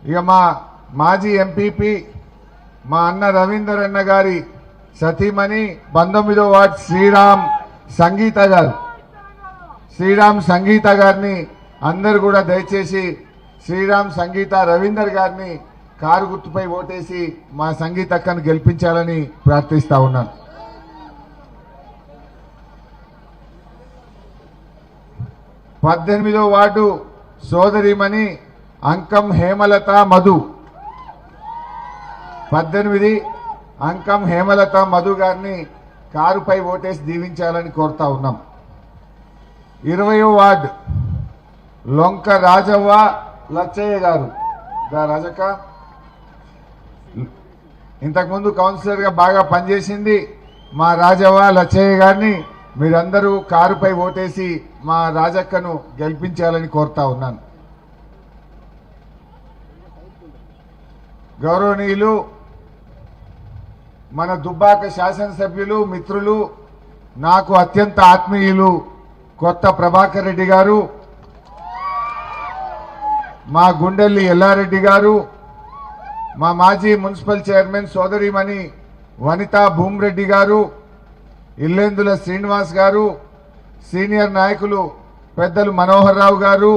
ఇక మా మాజీ ఎంపీపీ మా అన్న రవీందర్ అన్న గారి సతీమణి 19వ వార్డ్ శ్రీరామ్ సంగీత గారిని అందరూ కూడా దయచేసి శ్రీరామ్ సంగీత రవీందర్ గారిని కారు గుర్తుపై ఓటేసి మా సంగీత అక్కను గెలిపించాలని ప్రార్థిస్తా ఉన్నాను. పద్దెనిమిదో వార్డు సోదరిమణి అంకం హేమలత మధు 18 అంకం హేమలత మధు గారిని కారుపై ఓటేసి దీవించాలని కోరుతా ఉన్నాం. 20వ వార్డు లొంక రాజవ్వ లచ్చయ్య గారు రాజక్క ఇంతకుముందు కౌన్సిలర్గా బాగా పనిచేసింది మా రాజవ్వ లచ్చయ్య గారిని మీరందరూ కారుపై ఓటేసి మా రాజక్కను గెలిపించాలని కోరుతా ఉన్నాను. గౌరవనీయులు మన దుబ్బాక శాసనసభ్యులు మిత్రులు నాకు అత్యంత ఆత్మీయులు కొత్త ప్రభాకర్ రెడ్డి గారు, మా గుండెల్లి ఎల్లారెడ్డి గారు, మా మాజీ మున్సిపల్ చైర్మన్ సోదరిమణి వనితా భూమిరెడ్డి గారు, ఇల్లెందుల శ్రీనివాస్ గారు, సీనియర్ నాయకులు పెద్దలు మనోహర్ రావు గారు,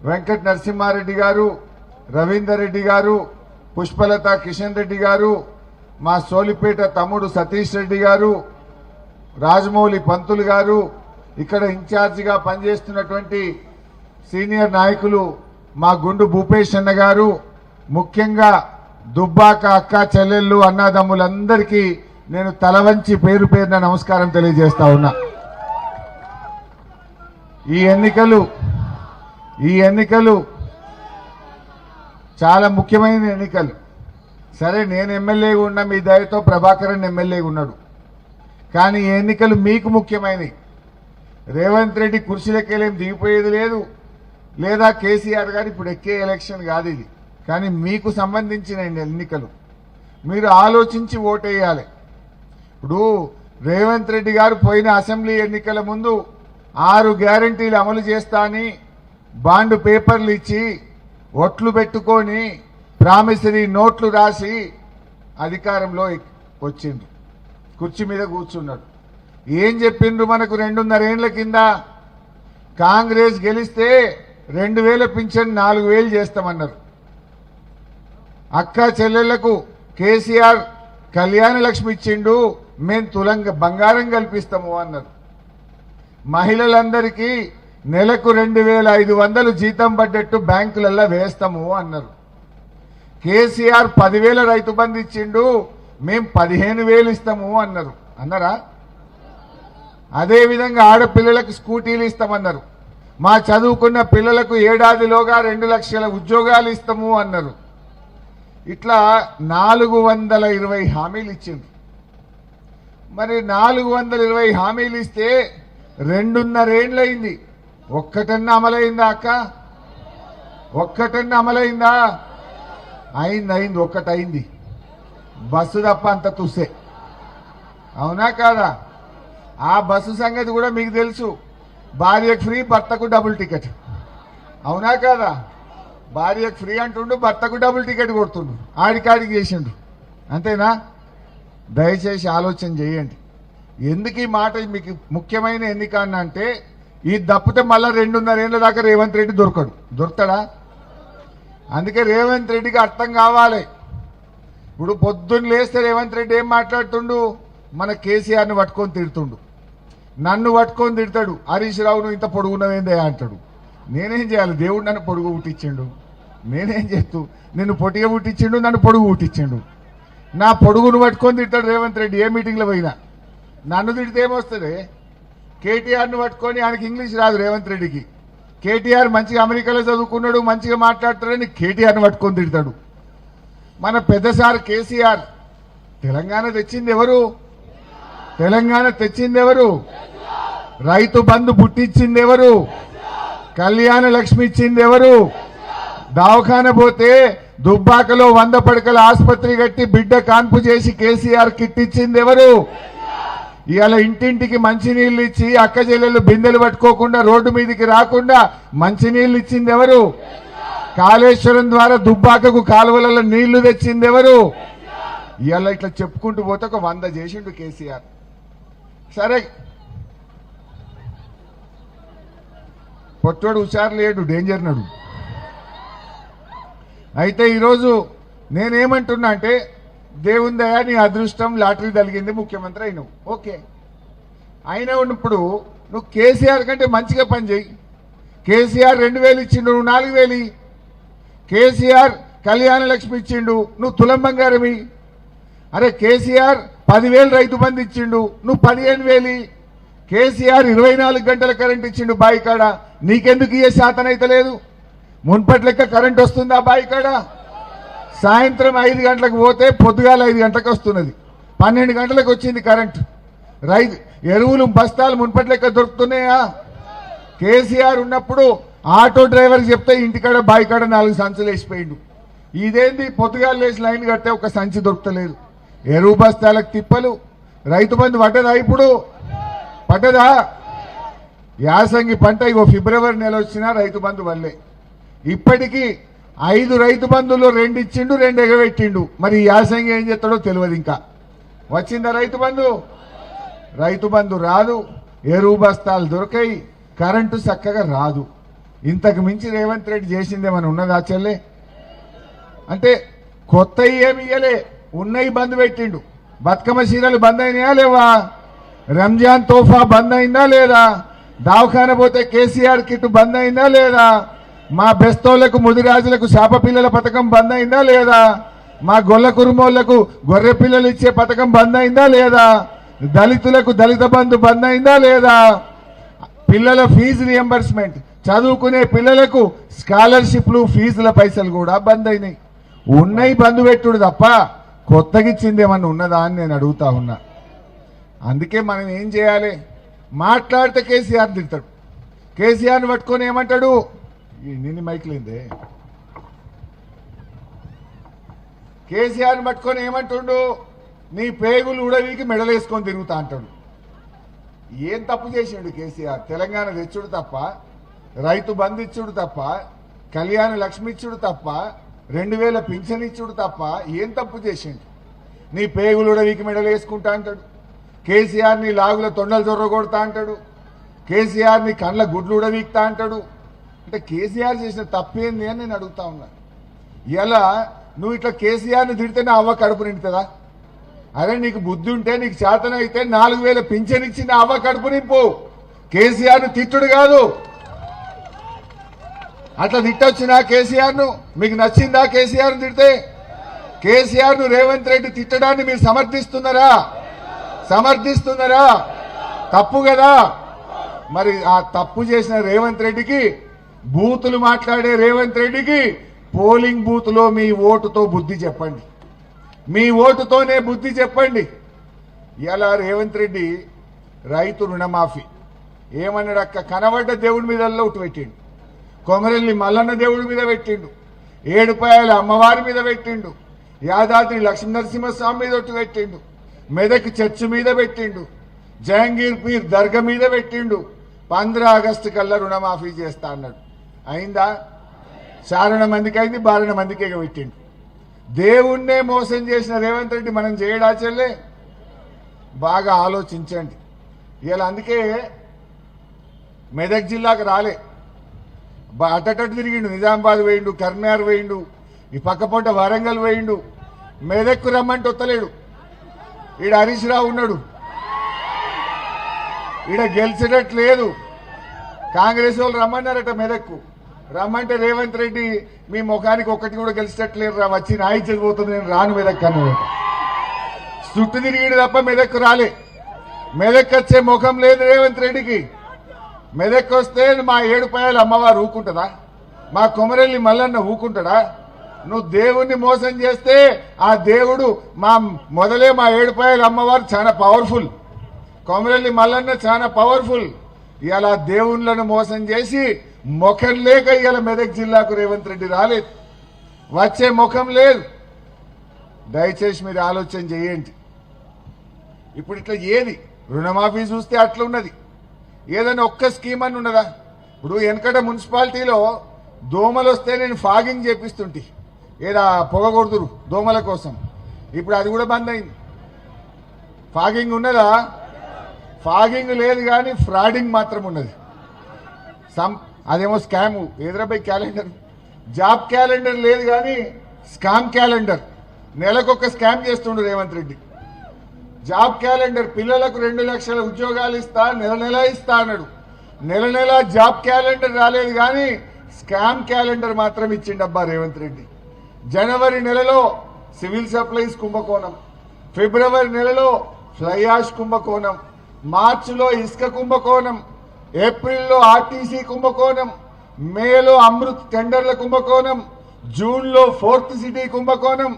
వెంకట నరసింహారెడ్డి గారు, రవీందర్ రెడ్డి గారు, పుష్పలత కిషన్ రెడ్డి గారు, మా సోలిపేట తమ్ముడు సతీష్ రెడ్డి గారు, రాజమౌళి పంతులు గారు, ఇక్కడ ఇన్ఛార్జిగా పనిచేస్తున్నటువంటి సీనియర్ నాయకులు మా గుండు భూపేష్ అన్న గారు, ముఖ్యంగా దుబ్బాక అక్క చెల్లెళ్ళు అన్నదమ్ములందరికీ నేను తలవంచి పేరు పేరున నమస్కారం తెలియజేస్తా ఉన్నా. ఈ ఎన్నికలు చాలా ముఖ్యమైన ఎన్నికలు. సరే, నేను ఎమ్మెల్యేగా ఉన్నా, మీ దయతో ప్రభాకరన్ ఎమ్మెల్యేగా ఉన్నాడు, కానీ ఈ ఎన్నికలు మీకు ముఖ్యమైనవి. రేవంత్ రెడ్డి కుర్చీలకెళ్ళేం దిగిపోయేది లేదు, లేదా కేసీఆర్ గారు ఇప్పుడు ఎక్కే ఎలక్షన్ కాదు ఇది, కానీ మీకు సంబంధించిన ఎన్నికలు. మీరు ఆలోచించి ఓటేయాలి. ఇప్పుడు రేవంత్ రెడ్డి గారు పోయిన అసెంబ్లీ ఎన్నికల ముందు 6 గ్యారంటీలు అమలు చేస్తా అని బాండ్ పేపర్లు ఇచ్చి ఒట్లు పెట్టుకొని ప్రామిసరీ నోట్లు రాసి అధికారంలో వచ్చిండ్రు, కుర్చీ మీద కూర్చున్నాడు. ఏం చెప్పిండ్రు మనకు 2.5 ఏళ్ల కింద? కాంగ్రెస్ గెలిస్తే 2000 పింఛన్ 4000 చేస్తామన్నారు. అక్క చెల్లెళ్లకు కేసీఆర్ కళ్యాణ లక్ష్మి ఇచ్చిండు, మేం తులంగా బంగారం కల్పిస్తాము అన్నారు. మహిళలందరికీ నెలకు 2500 జీతం పడ్డట్టు బ్యాంకులలో వేస్తాము అన్నారు. కేసీఆర్ 10,000 రైతు బంధు ఇచ్చిండు, మేం 15,000 ఇస్తాము అన్నారు. అన్నారా? అదేవిధంగా ఆడపిల్లలకు స్కూటీలు ఇస్తామన్నారు. మా చదువుకున్న పిల్లలకు ఏడాదిలోగా 2 లక్షల ఉద్యోగాలు ఇస్తాము అన్నారు. ఇట్లా 420 హామీలు ఇచ్చింది. మరి 420 హామీలు ఇస్తే 2.5 ఏళ్ళయింది. ఒక్కటన్నా అమలైందా అక్క? ఒక్కటన్నా అమలైందా? అయింది, ఒక్కటైంది. బస్సు తప్ప అంత తుస్సే. అవునా కాదా? ఆ బస్సు సంగతి కూడా మీకు తెలుసు. భార్యకు ఫ్రీ, భర్తకు డబుల్ టికెట్. అవునా కాదా? భార్యకు ఫ్రీ అంటుండు, భర్తకు డబుల్ టికెట్ కొడుతుండు, ఆడికాడికి చేసిండు. అంతేనా? దయచేసి ఆలోచన చేయండి. ఎందుకు ఈ మాట మీకు ముఖ్యమైన ఎన్నిక అంటే, ఈ దప్పితే మళ్ళా 2.5 ఏళ్ల దాకా రేవంత్ రెడ్డి దొరుకుతాడా? అందుకే రేవంత్ రెడ్డికి అర్థం కావాలి. ఇప్పుడు పొద్దున్న లేస్తే రేవంత్ రెడ్డి ఏం మాట్లాడుతుండు? మన కేసీఆర్ని పట్టుకొని తిడుతుండు, నన్ను పట్టుకొని తిడతాడు. హరీష్ రావును ఇంత పొడుగున్నవేందే అంటాడు. నేనేం చేయాలి? దేవుడు నన్ను పొడుగు పుట్టించిండు, నేనేం చేస్తూ? నిన్ను పొట్టిగా పుట్టించిండు, నన్ను పొడుగు పుట్టించిండు. నా పొడుగును పట్టుకొని తిడతాడు రేవంత్ రెడ్డి. ఏ మీటింగ్లో పోయినా నన్ను తిడితే ఏమొస్తుంది? కేటీఆర్ను పట్టుకొని, ఆయనకి ఇంగ్లీష్ రాదు రేవంత్ రెడ్డికి. కేటీఆర్ మంచిగా అమెరికాలో చదువుకున్నాడు, మంచిగా మాట్లాడతాడని కేటీఆర్ని పట్టుకొని తిడతాడు. మన పెద్దసారి కేసీఆర్ తెలంగాణ తెచ్చింది ఎవరు? రైతు బంధు పుట్టించింది ఎవరు? కళ్యాణ లక్ష్మి ఇచ్చింది ఎవరు? దవాఖాన పోతే దుబ్బాకలో 100 పడకల ఆసుపత్రి కట్టి బిడ్డ కాన్పు చేసి కేసీఆర్ కిట్ ఇచ్చింది ఎవరు? ఇవాళ ఇంటింటికి మంచినీళ్ళు ఇచ్చి అక్క చెల్లెళ్ళు బిందెలు పట్టుకోకుండా రోడ్డు మీదకి రాకుండా మంచినీళ్ళు ఇచ్చింది ఎవరు? కాళేశ్వరం ద్వారా దుబ్బాకకు కాలువలలో నీళ్లు తెచ్చింది ఎవరు? ఇవాళ ఇట్లా చెప్పుకుంటూ పోతే ఒక 100 చేసిండు కేసీఆర్. సరే, పొట్టోడు హుషారు లేడు, డేంజర్ నడు. అయితే ఈరోజు నేనేమంటున్నా అంటే, దేవుని దయ నీ అదృష్టం, లాటరీ తగిలింది, ముఖ్యమంత్రి అయినావు. ఓకే, అయినా ఉన్నప్పుడు నువ్వు కేసీఆర్ కంటే మంచిగా పని చేయి. కేసీఆర్ 2000 ఇచ్చిండు, నువ్వు 4000. కేసీఆర్ కళ్యాణ లక్ష్మి ఇచ్చిండు, నువ్వు తులం బంగారమి. అరే కేసీఆర్ 10,000 రైతు బంధు ఇచ్చిండు, నువ్వు 15,000. కేసీఆర్ 24 గంటల కరెంట్ ఇచ్చిండు బాయి కాడ, నీకెందుకు ఇయ్యే శాతం అయితే లేదు? మున్పటి లెక్క కరెంట్ వస్తుందా బాయి కాడ? సాయంత్రం 5 గంటలకు పోతే పొద్దుగాల 5 గంటలకు వస్తున్నది, 12 గంటలకు వచ్చింది కరెంట్. ఎరువులు బస్తాలు మున్పటి లెక్క దొరుకుతున్నాయా? కేసీఆర్ ఉన్నప్పుడు ఆటో డ్రైవర్కి చెప్తే ఇంటికాడ బాయి కాడ 4 సంచులు వేసిపోయిండు. ఇదేంది పొద్దుగాల లేచి లైన్ కడితే ఒక సంచి దొరకలేదు. ఎరువు బస్తాలకు తిప్పలు. రైతు బంధు పడ్డదా? ఇప్పుడు పడ్డదా? యాసంగి పంట ఇగో ఫిబ్రవరి నెల వచ్చినా రైతు బంధు వల్లే. ఇప్పటికీ 5 రైతు బంధులు 2 ఇచ్చిండు, 2 ఎగబెట్టిండు. మరి యాసంగి ఏం చేస్తాడో తెలియదు. ఇంకా వచ్చిందా రైతు బంధు? రైతు బంధు రాదు, ఎరువు బస్తాలు దొరకాయి, కరెంటు చక్కగా రాదు. ఇంతకు మించి రేవంత్ రెడ్డి చేసిందేమని ఉన్నదా చెల్లె? అంటే కొత్త ఏమి ఇయ్యలే, ఉన్నవి బంద్ పెట్టిండు. బతుకమ్మ చీరలు బంద్ అయినాయా లేవా? రంజాన్ తోఫా బంద్ అయిందా లేదా? దవాఖాన పోతే కేసీఆర్ కిట్ బంద్ అయిందా లేదా? మా బెస్తోళ్లకు ముదిరాజులకు శాప పిల్లల పథకం బంద్ అయిందా లేదా? మా గొల్ల కురుమోళ్లకు గొర్రె పిల్లలు ఇచ్చే పథకం బంద్ అయిందా లేదా? దళితులకు దళిత బంధు బంద్ అయిందా లేదా? పిల్లల ఫీజు రియంబర్స్మెంట్, చదువుకునే పిల్లలకు స్కాలర్షిప్లు, ఫీజుల పైసలు కూడా బంద్ అయినాయి. ఉన్నాయి బంద్ పెట్టుడు తప్ప కొత్తగా ఇచ్చిందేమన్నా ఉన్నదా అని నేను అడుగుతా ఉన్నా. అందుకే మనం ఏం చేయాలి? మాట్లాడితే కేసీఆర్ తిడతాడు. కేసీఆర్ని పట్టుకొని ఏమంటాడు? నిన్ను మైకులేందే. కేసీఆర్ని పట్టుకొని ఏమంటుండు? నీ పేగులు ఉడవికి మెడలేసుకొని తిరుగుతా అంటాడు. ఏం తప్పు చేసిండు కేసీఆర్? తెలంగాణ తెచ్చుడు తప్ప, రైతు బంధు ఇచ్చుడు తప్ప, కళ్యాణ లక్ష్మి ఇచ్చుడు తప్ప, 2000 పింఛన్ ఇచ్చుడు తప్ప ఏం తప్పు చేసిండు? నీ పేగులు ఉడవికి మెడలేసుకుంటా అంటాడు. కేసీఆర్ ని లాగుల తొండలు చొర్రగొడతా అంటాడు. కేసీఆర్ ని కండ్ల గుడ్లు ఉడవీక్తా అంటాడు. అంటే కేసీఆర్ చేసిన తప్పేంది అని నేను అడుగుతా ఉన్నా. ఇలా నువ్వు ఇట్లా కేసీఆర్ని తిడితే నా అవ్వ కడుపు నిండుతుందా? అరే నీకు బుద్ధి ఉంటే, నీకు చేతన అయితే 4000 పింఛన్ ఇచ్చి నా అవ్వ కడుపు నింపు. కేసీఆర్ను తిట్టుడు కాదు. అట్లా తిట్టొచ్చినా కేసీఆర్ను మీకు నచ్చిందా? కేసీఆర్ను తిడితే కేసీఆర్ను రేవంత్ రెడ్డి తిట్టడాన్ని మీరు సమర్థిస్తున్నారా? సమర్థిస్తున్నారా? తప్పు కదా. మరి ఆ తప్పు చేసిన రేవంత్ రెడ్డికి, బూతులు మాట్లాడే రేవంత్ రెడ్డికి పోలింగ్ బూత్ లో మీ ఓటుతో బుద్ధి చెప్పండి. మీ ఓటుతోనే బుద్ధి చెప్పండి. ఇలా రేవంత్ రెడ్డి రైతు రుణమాఫీ ఏమన్నాడు? అక్క కనబడ్డ దేవుడి మీద ఒట్టు పెట్టిండు. కొమరెల్లి మల్లన్న దేవుడి మీద పెట్టిండు, ఏడుపాయల అమ్మవారి మీద పెట్టిండు, యాదాద్రి లక్ష్మీనరసింహస్వామి మీద ఒట్టు పెట్టిండు, మెదక్ చర్చి మీద పెట్టిండు, జహంగీర్ పీర్ దర్గా మీద పెట్టిండు. 15 ఆగస్టు కల్లా రుణమాఫీ చేస్తా అన్నాడు. అయిందా? చారణ మందికి అయింది, 12 మందికి పెట్టిండు. దేవుణ్ణే మోసం చేసిన రేవంత్ రెడ్డి మనం చేయడా చెల్లే? బాగా ఆలోచించండి. ఇలా అందుకే మెదక్ జిల్లాకు రాలే, అటటట్టు తిరిగిండు. నిజామాబాద్ వేయిండు, కర్నార్ వేయిండు, ఈ పక్కపొంట వరంగల్ వేయిండు. మెదక్కు రమ్మంటే వస్తలేడు. ఈడ హరీష్ రావు ఉన్నాడు, ఈడ గెలిచేటట్టు లేదు. కాంగ్రెస్ వాళ్ళు రమ్మన్నారట మెదక్కు. రమ్మంటే రేవంత్ రెడ్డి మీ ముఖానికి ఒక్కటి కూడా గెలిచేటట్లేరు రా, వచ్చి నా ఇచ్చేది పోతుంది, నేను రాను మెదక్ అన్నాడు. చుట్టూ తిరిగిడు తప్ప మెదక్కు రాలే. మెదక్ వచ్చే ముఖం లేదు రేవంత్ రెడ్డికి. మెదక్ వస్తే మా ఏడుపాయల అమ్మవారు ఊకుంటుందా? మా కొమరెల్లి మల్లన్న ఊకుంటాడా? నువ్వు దేవుణ్ణి మోసం చేస్తే ఆ దేవుడు మొదలే మా ఏడుపాయల అమ్మవారు చాలా పవర్ఫుల్, కొమరెల్లి మల్లన్న చాలా పవర్ఫుల్. ఇలా దేవుళ్ళను మోసం చేసి ముఖం లేక ఇలా మెదక్ జిల్లాకు రేవంత్ రెడ్డి రాలేదు, వచ్చే ముఖం లేదు. దయచేసి మీరు ఆలోచన చేయండి. ఇప్పుడు ఇట్లా ఏది రుణమాఫీ చూస్తే అట్లా ఉన్నది. ఏదైనా ఒక్క స్కీమ్ అని ఉన్నదా? ఇప్పుడు వెనకట మున్సిపాలిటీలో దోమలు వస్తే నేను ఫాగింగ్ చేపిస్తుంటి, ఏదా పొగ కొడుతురు దోమల కోసం. ఇప్పుడు అది కూడా బంద్ అయింది. ఫాగింగ్ ఉన్నదా? ఫాగింగ్ లేదు కానీ ఫ్రాడింగ్ మాత్రం ఉన్నది. అదేమో scam. Hyderabad calendar, job calendar లేదు కానీ స్కామ్ క్యాలెండర్. నెలకొక స్కామ్ చేస్తుండు రేవంత్ రెడ్డి. జాబ్ క్యాలెండర్, పిల్లలకు 2 లక్షల ఉద్యోగాలు ఇస్తా, నెల నెల ఇస్తా అన్నాడు. నెల నెల జాబ్ క్యాలెండర్ రాలేదు కానీ స్కామ్ క్యాలెండర్ మాత్రం ఇచ్చిండబ్బా రేవంత్ రెడ్డి. జనవరి నెలలో సివిల్ సప్లైస్ కుంభకోణం, ఫిబ్రవరి నెలలో ఫ్లై యాష్ కుంభకోణం, మార్చిలో ఇసుక కుంభకోణం, ఏప్రిల్లో ఆర్టీసీ కుంభకోణం, మేలో అమృత్ టెండర్ల కుంభకోణం, జూన్లో 4th సిటీ కుంభకోణం,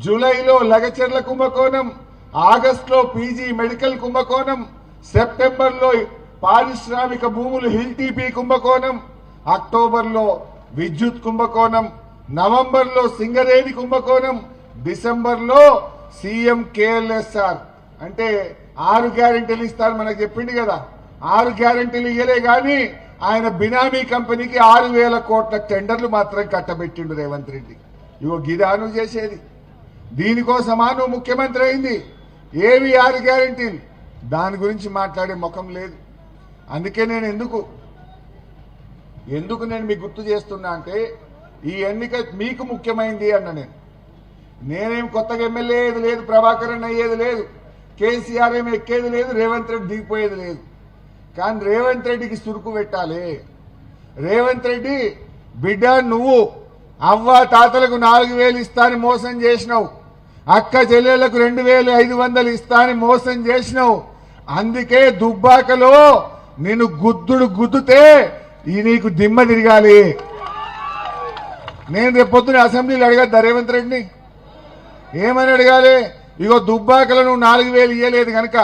జూలైలో లగచర్ల కుంభకోణం, ఆగస్టులో పీజీ మెడికల్ కుంభకోణం, సెప్టెంబర్లో పారిశ్రామిక భూములు హిల్ టీపీ కుంభకోణం, అక్టోబర్లో విద్యుత్ కుంభకోణం, నవంబర్లో సింగరేణి కుంభకోణం, డిసెంబర్లో సీఎం కేఎల్ఎస్ఆర్ అంటే 6 గ్యారెంటీలు ఇస్తారు మనకు చెప్పింది కదా. 6 గ్యారెంటీలు ఇయ్యలే కానీ ఆయన బినామీ కంపెనీకి 6,000 కోట్ల టెండర్లు మాత్రం కట్టబెట్టిండు రేవంత్ రెడ్డి. ఇగో గిదాను చేసేది. దీనికోసమా నువ్వు ముఖ్యమంత్రి అయింది? ఏవి 6 గ్యారెంటీలు? దాని గురించి మాట్లాడే ముఖం లేదు. అందుకే నేను ఎందుకు నేను మీకు గుర్తు చేస్తున్నా అంటే ఈ ఎన్నిక మీకు ముఖ్యమైంది అన్న. నేనేం కొత్తగా ఎమ్మెల్యే అయ్యేది లేదు, ప్రభాకరన్ అయ్యేది లేదు, కేసీఆర్ ఏమి ఎక్కేది లేదు, రేవంత్ రెడ్డి దిగిపోయేది లేదు. కానీ రేవంత్ రెడ్డికి సురుకు పెట్టాలి. రేవంత్ రెడ్డి బిడ్డ, నువ్వు అవ్వ తాతలకు 4,000 ఇస్తా అని మోసం చేసినావు, అక్క చెల్లెళ్లకు 2,500 ఇస్తా అని మోసం చేసినావు. అందుకే దుబ్బాకలో నిన్ను గుద్దుతే నీకు దిమ్మ తిరగాలి. నేను రేపు పొద్దున అసెంబ్లీలో అడగద్దా రేవంత్ రెడ్డిని? ఏమని అడగాలి? ఇగో దుబ్బాకలో నువ్వు 4,000 ఇయ్యలేదు గనక,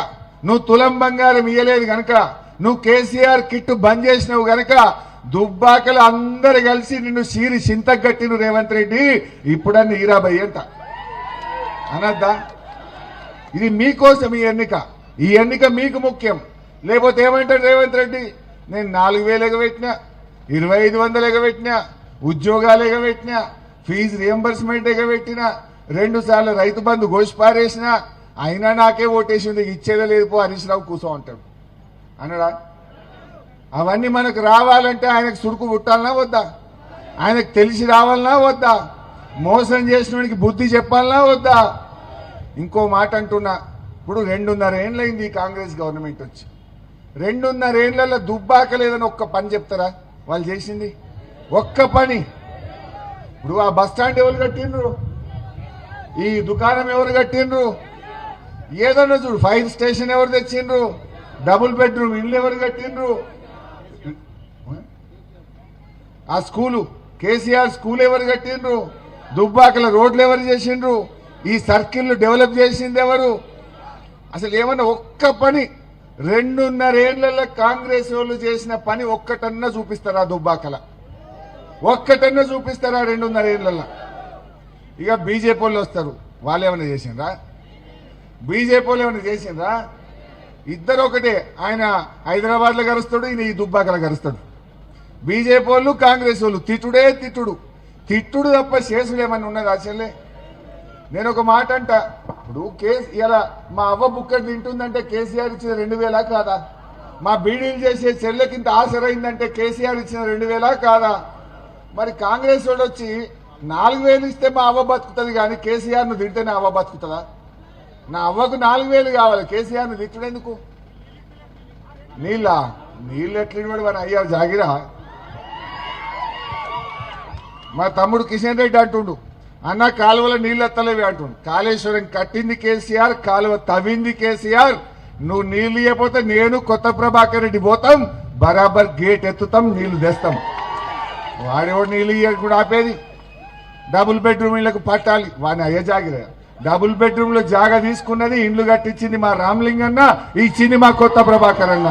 నువ్వు తులం బంగారం ఇయ్యలేదు గనక, నువ్వు కేసీఆర్ కిట్టు బంద్ చేసినావు గనక దుబ్బాకలు అందరు కలిసి నిన్ను సీరి చింతగట్టిను రేవంత్ రెడ్డి, ఇప్పుడన్నీ ఈరాబయ్య అంట అనద్దా? ఇది మీకోసం ఈ ఎన్నిక మీకు ముఖ్యం. లేకపోతే ఏమంటాడు రేవంత్ రెడ్డి? నేను 4,000 ఎగబెట్టినా, 2,500 ఎగబెట్టినా, ఉద్యోగాలు ఎగబెట్టినా, ఫీజు రియంబర్స్మెంట్ ఎగబెట్టినా, 2 సార్లు రైతు బంధు గోష్పారేసినా, అయినా నాకే ఓటేసింది, ఇచ్చేదే లేదు పో హరీష్ రావు కూర్చో అంటాడు అన్నాడా? అవన్నీ మనకు రావాలంటే ఆయనకు సురుకు పుట్టాలనా వద్దా? ఆయనకు తెలిసి రావాలనా వద్దా? మోసం చేసిన వాడికి బుద్ధి చెప్పాలనా వద్దా? ఇంకో మాట అంటున్నా, ఇప్పుడు 2.5 ఏళ్ళైంది ఈ కాంగ్రెస్ గవర్నమెంట్ వచ్చి. 2.5 ఏళ్లలో దుబ్బాక లేదని ఒక్క పని చెప్తారా వాళ్ళు చేసింది? ఒక్క పని. ఇప్పుడు ఆ బస్ స్టాండ్ ఎవరు కట్టిండ్రు? ఈ దుకాణం ఎవరు కట్టిండ్రు? ఏదన్నా చూడు, ఫైర్ స్టేషన్ ఎవరు తెచ్చిండ్రు? డబుల్ బెడ్రూమ్ ఇల్లు ఎవరు కట్టిండ్రు? ఆ స్కూలు కేసీఆర్ స్కూల్ ఎవరు కట్టిండ్రు? దుబ్బాకల రోడ్లు ఎవరు చేసిండ్రు? ఈ సర్కిల్ డెవలప్ చేసింది ఎవరు? అసలు ఏమన్నా ఒక్క పని 2.5 ఏళ్లలో కాంగ్రెస్ వాళ్ళు చేసిన పని ఒక్కటన్నా చూపిస్తారా? దుబ్బాకల ఒక్కటన్నా చూపిస్తారా 2.5 ఏళ్లలో? ఇక బీజేపీ వాళ్ళు వస్తారు, వాళ్ళు ఏమైనా చేసిండ్రా? బీజేపీ వాళ్ళు ఏమైనా చేసిండ్రా? ఇద్దరు ఒకటే. ఆయన హైదరాబాద్లో గరుస్తాడు, ఈయన ఈ దుబ్బాకలో గరుస్తాడు. బీజేపీ వాళ్ళు కాంగ్రెస్ వాళ్ళు తిట్టుడే తిట్టుడు తప్ప చేసుడు ఏమన్నా ఉన్నది అసలే? నేను ఒక మాట అంట, ఇప్పుడు ఇలా మా అవ్వ బుక్కడి తింటుందంటే కేసీఆర్ ఇచ్చిన 2,000 కాదా? మా బీడీలు చేసే చెల్లెకింత ఆసరైందంటే కేసీఆర్ ఇచ్చిన 2,000 కాదా? మరి కాంగ్రెస్ వాళ్ళు వచ్చి 4,000 ఇస్తే మా అవ్వ బతుకుతుంది కానీ కేసీఆర్ను తింటేనే అవ్వ బతుకుతుందా? నా అవ్వకు 4,000 కావాలి, కేసీఆర్ను తిట్టడెందుకు? నీళ్ళు ఎట్లినవాడు మన అయ్యా జాగిరా. మా తమ్ముడు కిషన్ రెడ్డి అంటుండు, అన్న కాలువలో నీళ్ళు ఎత్తలేవి అంటుండు. కాళేశ్వరం కట్టింది కేసీఆర్, కాలువ తవ్వింది కేసీఆర్. నువ్వు నీళ్లు ఇవ్వకపోతే నేను కొత్త ప్రభాకర్ రెడ్డి పోతాం, బరాబర్ గేట్ ఎత్తుతాం, నీళ్లు తెస్తాం. వాడేవాడు నీళ్ళు ఇయ్యకు కూడా ఆపేది. డబుల్ బెడ్రూమ్ ఇళ్లకు పట్టాలి, వాడిని అయ్యే జాగిరా. డబుల్ బెడ్రూమ్ లో జాగా తీసుకున్నది, ఇండ్లు కట్టించింది మా రామ్లింగన్న, ఇచ్చింది మా కొత్త ప్రభాకర్ అన్న.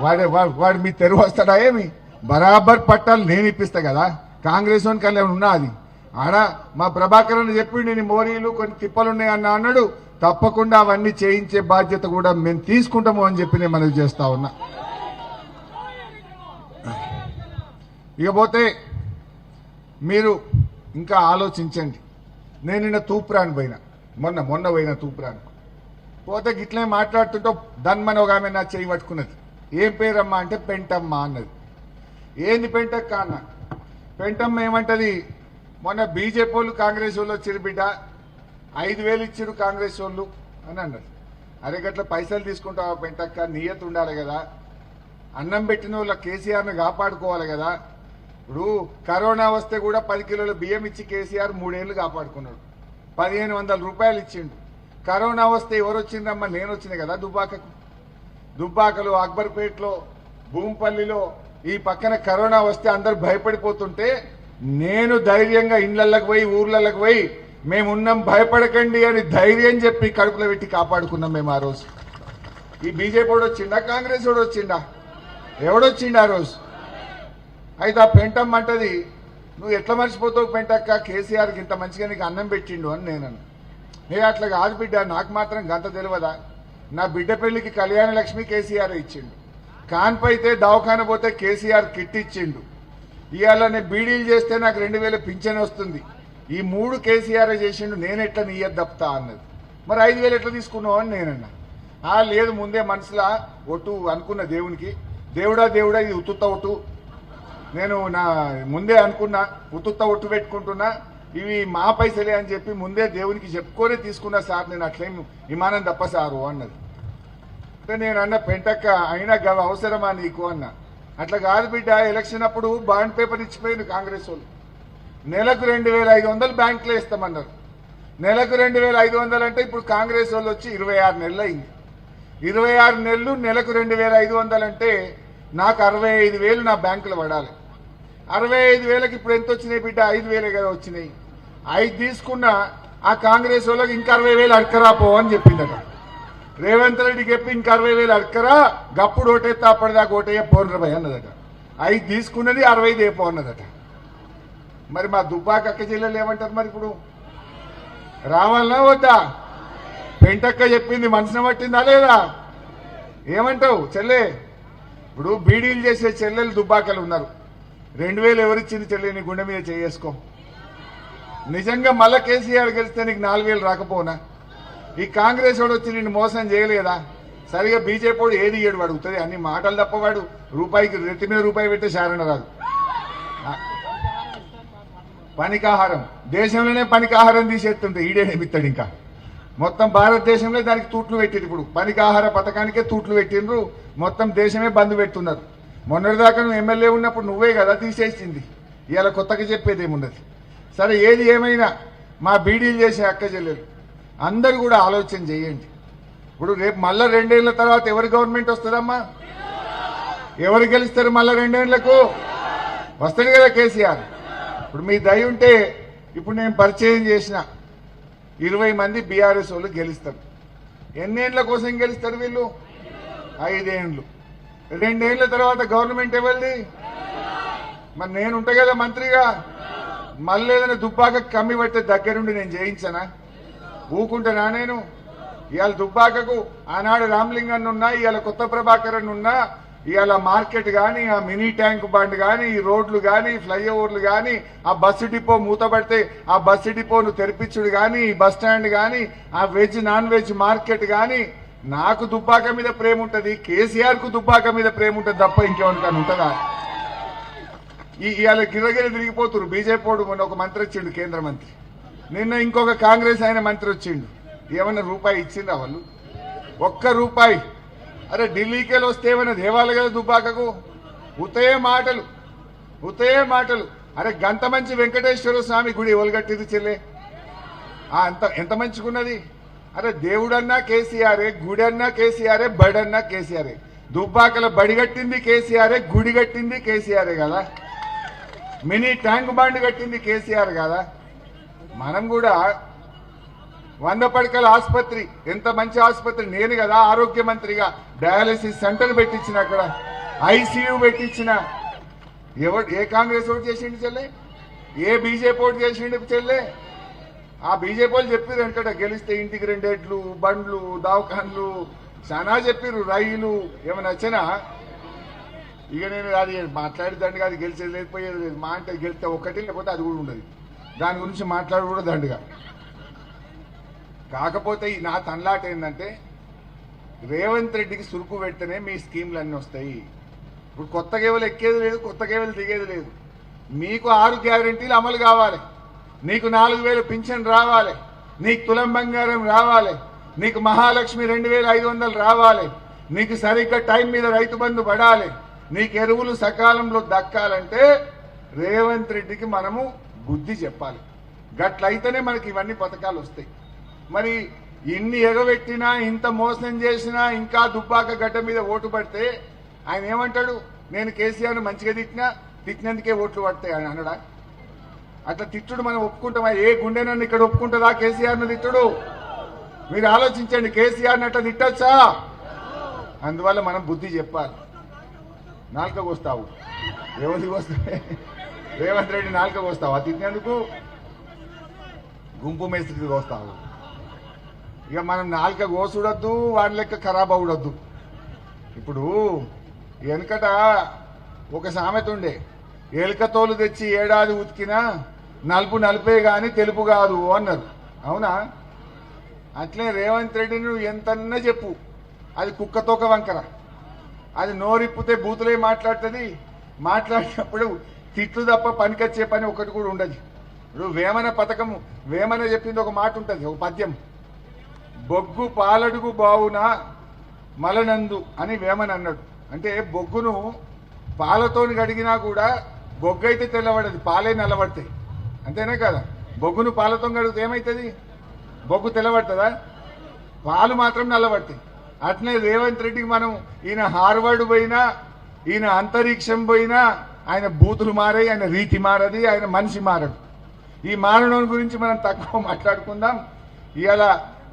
వాడు మీ తెరువు వస్తాడా ఏమి? బరాబర్ పట్టాలి నేను ఇప్పిస్తా కదా. కాంగ్రెస్ వానికి అలా ఉన్నా అది ఆడ మా ప్రభాకర్ అని చెప్పి నేను మోరీలు కొన్ని తిప్పలున్నాయి అన్నాడు. తప్పకుండా అవన్నీ చేయించే బాధ్యత కూడా మేము తీసుకుంటాము అని చెప్పి నేను మనవి చేస్తా ఉన్నా. ఇకపోతే మీరు ఇంకా ఆలోచించండి. నేను నిన్న తూప్రాన్ పోయినా, మొన్న పోయిన తూప్రాన్ పోతే గిట్లే మాట్లాడుతుంటే ధన్మని ఒక ఆమె నా చేయి పట్టుకున్నది. ఏం పేరమ్మా అంటే పెంటమ్మ అన్నది. ఏంది పెంటక్క అన్న? పెంటమ్మ ఏమంటది, మొన్న బీజేపీ వాళ్ళు కాంగ్రెస్ వాళ్ళు వచ్చిరు బిడ్డ, 5,000 ఇచ్చిరు కాంగ్రెస్ వాళ్ళు అని అన్నది. అరే గట్ల పైసలు తీసుకుంటావా పెంటక్క, నియత ఉండాలి కదా, అన్నం పెట్టిన వాళ్ళ కేసీఆర్ని కాపాడుకోవాలి కదా. ఇప్పుడు కరోనా వస్తే కూడా 10 కిలోల బియ్యం ఇచ్చి కేసీఆర్ 3 ఏళ్లు కాపాడుకున్నాడు, 1,500 రూపాయలు ఇచ్చిండు. కరోనా వస్తే ఎవరు వచ్చిందమ్మా? నేను వచ్చిన కదా దుబ్బాకకు. దుబ్బాకలో, అక్బర్పేటలో, భూంపల్లిలో ఈ పక్కన కరోనా వస్తే అందరు భయపడిపోతుంటే నేను ధైర్యంగా ఇళ్లకి పోయి ఊర్లకి పోయి మేమున్నాం భయపడకండి అని ధైర్యం చెప్పి కడుపులో పెట్టి కాపాడుకున్నాం మేము ఆ రోజు. ఈ బీజేపీ వాడు వచ్చిండా, కాంగ్రెస్ వాడు వచ్చిండా? ఎవడొచ్చిండు ఆ రోజు? అయితే ఆ పెంటమ్మ అంటది, నువ్వు ఎట్లా మర్చిపోతావు పెంటక్క, కేసీఆర్కి ఇంత మంచిగా నీకు అన్నం పెట్టిండు అని నేనను. అట్లా కాదు బిడ్డ, నాకు మాత్రం గంత తెలియదా? నా బిడ్డ పెళ్లికి కళ్యాణ లక్ష్మి కేసీఆర్ ఇచ్చిండు, కాన్పైతే దవాఖాన పోతే కేసీఆర్ కిట్ ఇచ్చిండు, ఇవాళ నేను బీడీలు చేస్తే నాకు 2,000 పింఛన్ వస్తుంది, ఈ 3 కేసీఆర్ చేసిండు, నేను ఎట్లా నీయద్దు తప్పుతా అన్నది. మరి 5,000 ఎట్లా తీసుకున్నావు అని నేనన్నా. లేదు ముందే మనసులా ఒట్టు అనుకున్న దేవునికి, దేవుడా దేవుడా ఇది ఉత్తుత్త ఒట్టు, నేను నా ముందే అనుకున్నా ఉత్తుత్త ఒట్టు పెట్టుకుంటున్నా, ఇవి మా పైసలే అని చెప్పి ముందే దేవునికి చెప్పుకొని తీసుకున్నా సార్, నేను అట్లేం విమానం తప్ప సారు అన్నది. నేను అన్న పెంటక్క అయినా గవ అవసరమా నీకు అన్నా. అట్లా కాదు బిడ్డ, ఎలక్షన్ అప్పుడు బాండ్ పేపర్ ఇచ్చిపోయింది కాంగ్రెస్ వాళ్ళు, నెలకు 2,500 బ్యాంకులో ఇస్తామన్నారు. నెలకు 2,500 అంటే ఇప్పుడు కాంగ్రెస్ వాళ్ళు వచ్చి 26 నెలలు అయింది. 26 నెలలు నెలకు 2,500 అంటే నాకు 65,000 నా బ్యాంకులో పడాలి. 65,000కి ఇప్పుడు ఎంత వచ్చినాయి బిడ్డ? 5,000 కదా వచ్చినాయి. 5 తీసుకున్నా ఆ కాంగ్రెస్ వాళ్ళకి ఇంకా 60,000 అడకరా పో అని చెప్పిందట. రేవంత్ రెడ్డికి చెప్పి ఇంకా 60,000 అడకరా, గప్పుడు ఓటేస్తా అప్పటిదాకా ఓటేయ పోనరభై అన్నదట. 5 తీసుకున్నది 65 అయిపో అన్నదట. మరి మా దుబ్బాక అక్క చెల్లెలు ఏమంటారు మరి? ఇప్పుడు రావాలనా వద్దా? పెంటక్క చెప్పింది మనసున పట్టిందా లేదా? ఏమంటావు చెల్లె? ఇప్పుడు బీడీలు చేసే చెల్లెలు దుబ్బాకలు ఉన్నారు. 2,000 ఎవరిచ్చింది చెల్లె? నీ గుండె మీద చేసుకో. నిజంగా మళ్ళా కేసీఆర్ గెలిస్తే నీకు 4,000 రాకపోనా? ఈ కాంగ్రెస్ వాడు వచ్చి నిన్ను మోసం చేయలేదా? సరిగా బీజేపీ వాడు ఏది ఇయ్యడు, అడుగుతుంది అన్ని మాటలు తప్పవాడు. రూపాయికి రెత్తి మీద రూపాయి పెట్టే శారణ రాదు. పనికాహారం దేశంలోనే పనికాహారం తీసేస్తుంటే ఈడేమిస్తాడు? ఇంకా మొత్తం భారతదేశంలో దానికి తూట్లు పెట్టిండ్రు. ఇప్పుడు పనికాహార పథకానికే తూట్లు పెట్టిండ్రు, మొత్తం దేశమే బంద్ పెడుతున్నారు. మొన్నటిదాకా నువ్వు ఎమ్మెల్యే ఉన్నప్పుడు నువ్వే కదా తీసేసింది, ఇవాళ కొత్తగా చెప్పేది ఏమున్నది? సరే ఏది ఏమైనా మా బీడీలు చేసే అక్క చెల్లెలు అందరూ కూడా ఆలోచన చేయండి. ఇప్పుడు రేపు మళ్ళా 2 ఏళ్ల తర్వాత ఎవరి గవర్నమెంట్ వస్తుందమ్మా? ఎవరు గెలుస్తారు మళ్ళా 2 ఏళ్లకు? వస్తాడు కదా కేసీఆర్. ఇప్పుడు మీ దయ ఉంటే ఇప్పుడు నేను పరిచయం చేసిన 20 మంది బీఆర్ఎస్ వాళ్ళు గెలుస్తారు. ఎన్నేళ్ల కోసం గెలుస్తారు వీళ్ళు? 5 ఏళ్ళు. 2 ఏళ్ల తర్వాత గవర్నమెంట్ ఎవరిది? మరి నేను ఉంటా కదా మంత్రిగా. మళ్ళీ ఏదైనా దుబ్బాక కమ్మి పట్టే దగ్గరుండి నేను చేయించనా? ఊకుంటానా నేను? ఇవాళ దుబ్బాకకు ఆనాడు రామలింగన్ ఉన్నా, ఇవాళ కొత్త ప్రభాకరన్ ఉన్నా, ఇవాళ మార్కెట్ కానీ, ఆ మినీ ట్యాంక్ బండ్ కానీ, ఈ రోడ్లు కానీ, ఫ్లైఓవర్లు కానీ, ఆ బస్సు డిపో మూతపడితే ఆ బస్సు డిపోను తెరిపించుడు కానీ, ఈ బస్ స్టాండ్ కానీ, ఆ వెజ్ నాన్ వెజ్ మార్కెట్ కానీ, నాకు దుబ్బాక మీద ప్రేమ ఉంటుంది, కేసీఆర్ కు దుబ్బాక మీద ప్రేమ ఉంటుంది తప్ప ఇంకేమన్నా ఉంటుందా? ఇవాళ గిరగిర తిరిగిపోతున్నారు. బీజేపీ వాడు మొన్న ఒక మంత్రి వచ్చిండు, కేంద్ర మంత్రి. నిన్న ఇంకొక కాంగ్రెస్ ఆయన మంత్రి వచ్చిండు. ఏమన్నా రూపాయి ఇచ్చిండ్రా వాళ్ళు? ఒక్క రూపాయి. అరే ఢిల్లీకి వెళ్ళి వస్తే ఏమైనా దేవాలి కదా దుబ్బాకకు? ఉతయే మాటలు, ఉతయే మాటలు. అరే గంత మంచి వెంకటేశ్వర స్వామి గుడి ఎవరు కట్టింది చెల్లె? ఎంత మంచిగున్నది. అరే దేవుడన్నా కేసీఆరే, గుడి అన్నా కేసీఆరే, బడన్నా కేసీఆరే. దుబ్బాకల బడి కట్టింది కేసీఆరే, గుడి కట్టింది కేసీఆరే కదా, మినీ ట్యాంక్ బండ్ కట్టింది కేసీఆర్ కదా. మనం కూడా 100 పడకల ఆసుపత్రి, ఎంత మంచి ఆసుపత్రి, నేను కదా ఆరోగ్య మంత్రిగా డయాలసిస్ సెంటర్ పెట్టించిన, అక్కడ ఐసీయూ పెట్టించిన. ఏ కాంగ్రెస్ ఓటు చేసిండు చెల్లె? ఏ బీజేపీ ఓటు చేసిండు చెల్లె? ఆ బీజేపీ వాళ్ళు చెప్పారు అంటట, గెలిస్తే ఇంటికి 2 ఎడ్లు, బండ్లు, దవాఖాన్లు చాలా చెప్పారు, రైలు. ఏమైనా వచ్చినా ఇక నేను అది మాట్లాడేదండి అది గెలిచేది లేకపోయేది లేదు. మా అంటే గెలిస్తే ఒక్కటి, లేకపోతే అది కూడా ఉండదు. దాని గురించి మాట్లాడు కూడా దండుగా. కాకపోతే నా తన్లాట ఏంటంటే రేవంత్ రెడ్డికి సురుకు పెడితేనే మీ స్కీమ్లు అన్నీ వస్తాయి. ఇప్పుడు కొత్త గేవలు ఎక్కేది లేదు, కొత్త గేవలు దిగేది లేదు. మీకు 6 గ్యారెంటీలు అమలు కావాలి, నీకు 4000 పింఛన్ రావాలి, నీకు తులం బంగారం రావాలి, నీకు మహాలక్ష్మి 2500 రావాలి, నీకు సరిగ్గా టైం మీద రైతు బంధు పడాలి, నీకు ఎరువులు సకాలంలో దక్కాలంటే రేవంత్ రెడ్డికి మనము బుద్ధి చెప్పాలి. గట్లయితేనే మనకి ఇవన్నీ పథకాలు వస్తాయి. మరి ఇన్ని ఎగబెట్టినా, ఇంత మోసం చేసినా, ఇంకా దుబ్బాక గడ్డ మీద ఓటు పడితే ఆయన ఏమంటాడు? నేను కేసీఆర్ను మంచిగా తిట్టినందుకే ఓట్లు పడతాయి అని అనడా? అట్లా తిట్టుడు మనం ఒప్పుకుంటామా? ఏ గుండె నన్ను ఇక్కడ ఒప్పుకుంటుందా కేసీఆర్ను తిట్టుడు? మీరు ఆలోచించండి, కేసీఆర్ని అట్లా తిట్టచ్చా? అందువల్ల మనం బుద్ధి చెప్పాలి. నాలుకకు వస్తావు, ఎవరికి వస్తావే? రేవంత్ రెడ్డి నాలుకకు వస్తావా తిట్టినందుకు? గుంపు మేస్త్రికి వస్తావు. ఇక మనం నాలుక కోసుడొద్దు, వాడి లెక్క ఖరాబ్ అవడొద్దు. ఇప్పుడు వెనకట ఒక సామెత ఉండే, ఎలుకతోలు తెచ్చి ఏడాది ఉతికినా నలుపు నలుపే గాని తెలుపు కాదు అన్నారు. అవునా? అట్లే రేవంత్ రెడ్డిని నువ్వు ఎంతన్నా చెప్పు, అది కుక్కతోక వంకర. అది నోరిప్పితే బూతులే మాట్లాడుతుంది. మాట్లాడినప్పుడు తిట్లు తప్ప పనికొచ్చే పని ఒకటి కూడా ఉండదు. ఇప్పుడు వేమన పథకము, వేమన చెప్పింది ఒక మాట ఉంటుంది, ఒక పద్యం, బొగ్గు పాలడుగు బావున మలనందు అని వేమన అన్నాడు. అంటే బొగ్గును పాలతోని గడిగినా కూడా బొగ్గు అయితే తెల్లబడదు, పాలే నల్లబడతాయి. అంతేనా కదా? బొగ్గును పాలతో గడిగితే ఏమవుతుంది? బొగ్గు తెల్లబడుతుందా? పాలు మాత్రం నల్లబడతాయి. అట్లే రేవంత్ రెడ్డికి మనం ఈయన హార్వర్డ్ పోయినా, ఈయన అంతరిక్షం పోయినా, ఆయన బూతులు మారాయి, ఆయన రీతి మారది, ఆయన మనిషి మారడు. ఈ మారడం గురించి మనం తక్కువ మాట్లాడుకుందాం ఇవాళ.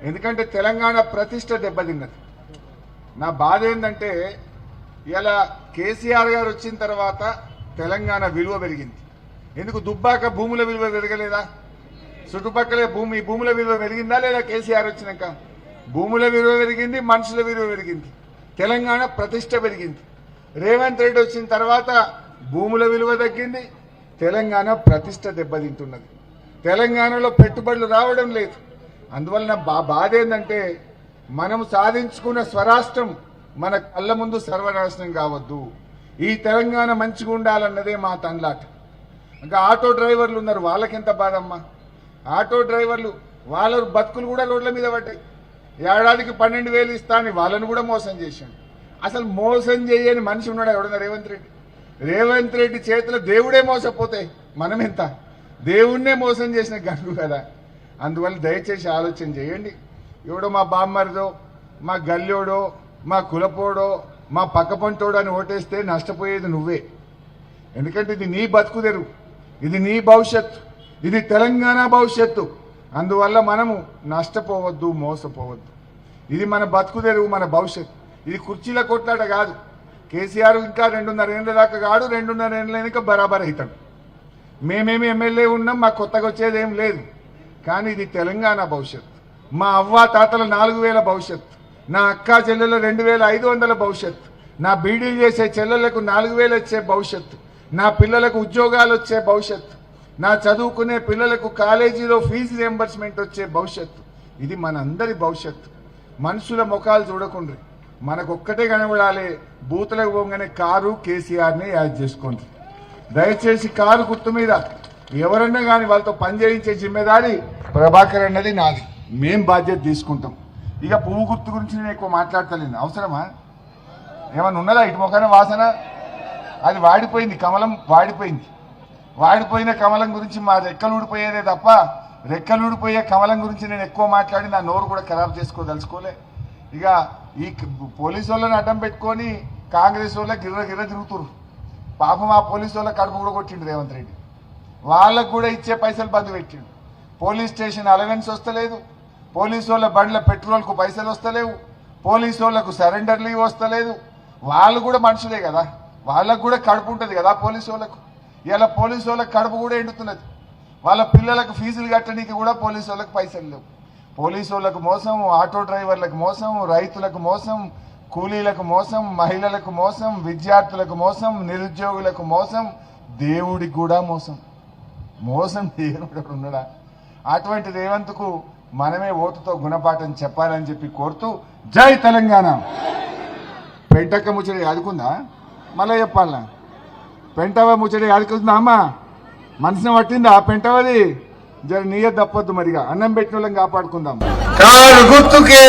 ఎందుకంటే తెలంగాణ ప్రతిష్ట దెబ్బతిన్నది. నా బాధ ఏంటంటే ఇవాళ కేసీఆర్ గారు వచ్చిన తర్వాత తెలంగాణ విలువ పెరిగింది. ఎందుకు? దుబ్బాక భూముల విలువ పెరగలేదా? చుట్టుపక్కలే భూముల విలువ పెరిగిందా లేదా? కేసీఆర్ వచ్చినాక భూముల విలువ పెరిగింది, మనుషుల విలువ పెరిగింది, తెలంగాణ ప్రతిష్ట పెరిగింది. రేవంత్ రెడ్డి వచ్చిన తర్వాత భూముల విలువ తగ్గింది, తెలంగాణ ప్రతిష్ట దెబ్బతింటున్నది. తెలంగాణలో పెట్టుబడులు రావడం లేదు. అందువలన బాధ ఏంటంటే మనం సాధించుకున్న స్వరాష్ట్రం మన కళ్ళ ముందు సర్వనాశనం కావద్దు. ఈ తెలంగాణ మంచిగా ఉండాలన్నదే మా తండ్లాట. ఇంకా ఆటో డ్రైవర్లు ఉన్నారు, వాళ్ళకెంత బాధమ్మా. ఆటో డ్రైవర్లు వాళ్ళ బతుకులు కూడా రోడ్ల మీద పడ్డాయి. ఏడాదికి 12,000 ఇస్తా అని వాళ్ళను కూడా మోసం చేశాడు. అసలు మోసం చేయని మనిషి ఉన్నాడు ఎవడన్నా? రేవంత్ రెడ్డి. రేవంత్ రెడ్డి చేతిలో దేవుడే మోసపోతే మనం ఎంత? దేవుణ్ణే మోసం చేసిన గంగు కదా. అందువల్ల దయచేసి ఆలోచన చేయండి. ఎవడో మా బామ్మరిదో, మా గల్లోడో, మా కులపోడో, మా పక్క పంటోడో అని ఓటేస్తే నష్టపోయేది నువ్వే. ఎందుకంటే ఇది నీ బతుకుదెరు, ఇది నీ భవిష్యత్తు, ఇది తెలంగాణ భవిష్యత్తు. అందువల్ల మనము నష్టపోవద్దు, మోసపోవద్దు. ఇది మన బతుకుదెరువు, మన భవిష్యత్తు. ఇది కుర్చీల కొట్లాట కాదు. కేసీఆర్ ఇంకా 2.5 ఏళ్ళ దాకా కాడు, 2.5 ఏళ్ళ వెనుక బరాబర్ అవుతాడు. మేమేమి ఎమ్మెల్యే ఉన్నాం, మాకు కొత్తగా వచ్చేది ఏం లేదు. కానీ ఇది తెలంగాణ భవిష్యత్తు. మా అవ్వ తాతల 4000 భవిష్యత్తు, నా అక్క చెల్లెల 2500 భవిష్యత్తు, నా బీడీలు చేసే చెల్లెలకు 4000 వచ్చే భవిష్యత్తు, నా పిల్లలకు ఉద్యోగాలు వచ్చే భవిష్యత్తు, నా చదువుకునే పిల్లలకు కాలేజీలో ఫీజు రియంబర్స్మెంట్ వచ్చే భవిష్యత్తు. ఇది మనందరి భవిష్యత్తు. మనుషుల ముఖాలు చూడకుండా మనకొక్కటే కనబడాలి. బూతులకు పోగానే కారు కేసీఆర్ని యాడ్ చేసుకోండి. దయచేసి కారు గుర్తు మీద ఎవరన్నా కానీ వాళ్ళతో పనిచేయించే జిమ్మెదారి ప్రభాకర్ అన్నది నాది. మేం బాధ్యత తీసుకుంటాం. ఇక పువ్వు గుర్తు గురించి నేను ఎక్కువ మాట్లాడతలేను. అవసరమా? ఏమన్నా ఉన్నదా ఇటు మొక్కన వాసన? అది వాడిపోయింది, కమలం వాడిపోయింది. వాడిపోయిన కమలం గురించి మా రెక్కలు ఊడిపోయేదే తప్ప రెక్కలు ఊడిపోయే కమలం గురించి నేను ఎక్కువ మాట్లాడి నా నోరు కూడా ఖరాబ్ చేసుకోదలుచుకోలే. ఇక ఈ పోలీసు వాళ్ళని అడ్డం పెట్టుకొని కాంగ్రెస్ వాళ్ళ గిర్ర తిరుగుతురు. పాపం ఆ పోలీసు వాళ్ళ కడుపు కూడా కొట్టిండు రేవంత్ రెడ్డి. వాళ్ళకు కూడా ఇచ్చే పైసలు బంద్ పెట్టిండు. పోలీస్ స్టేషన్ అలవెన్స్ వస్తలేదు, పోలీసు వాళ్ళ బండ్ల పెట్రోల్కు పైసలు వస్తలేవు, పోలీసు వాళ్ళకు సరెండర్ లీవ్ వస్తలేదు. వాళ్ళు కూడా మనుషులే కదా, వాళ్ళకు కూడా కడుపు ఉంటుంది కదా పోలీసు వాళ్ళకు. ఇలా పోలీసు వాళ్ళకి కడుపు కూడా ఎండుతున్నది. వాళ్ళ పిల్లలకు ఫీజులు కట్టడానికి కూడా పోలీసు వాళ్ళకి పైసలు లేవు. పోలీసు వాళ్ళకు మోసం, ఆటో డ్రైవర్లకు మోసం, రైతులకు మోసం, కూలీలకు మోసం, మహిళలకు మోసం, విద్యార్థులకు మోసం, నిరుద్యోగులకు మోసం, దేవుడికి కూడా మోసం. మోసం దేవుడు ఉన్నాడా? అటువంటి రేవంత్కు మనమే ఓటుతో గుణపాఠం చెప్పాలని చెప్పి కోరుతూ జై తెలంగాణ. పెంటక్క ముచ్చడి ఆదుకుందా? మళ్ళీ చెప్పాలనా? పెంటవ ముచ్చడి ఆదుకుందా అమ్మా? మనసుని పట్టిందా పెంటవది? జర నీయ తప్పొద్దు మరిగా. అన్నం పెట్టిన వాళ్ళని కాపాడుకుందాం. కారు గుర్తుకే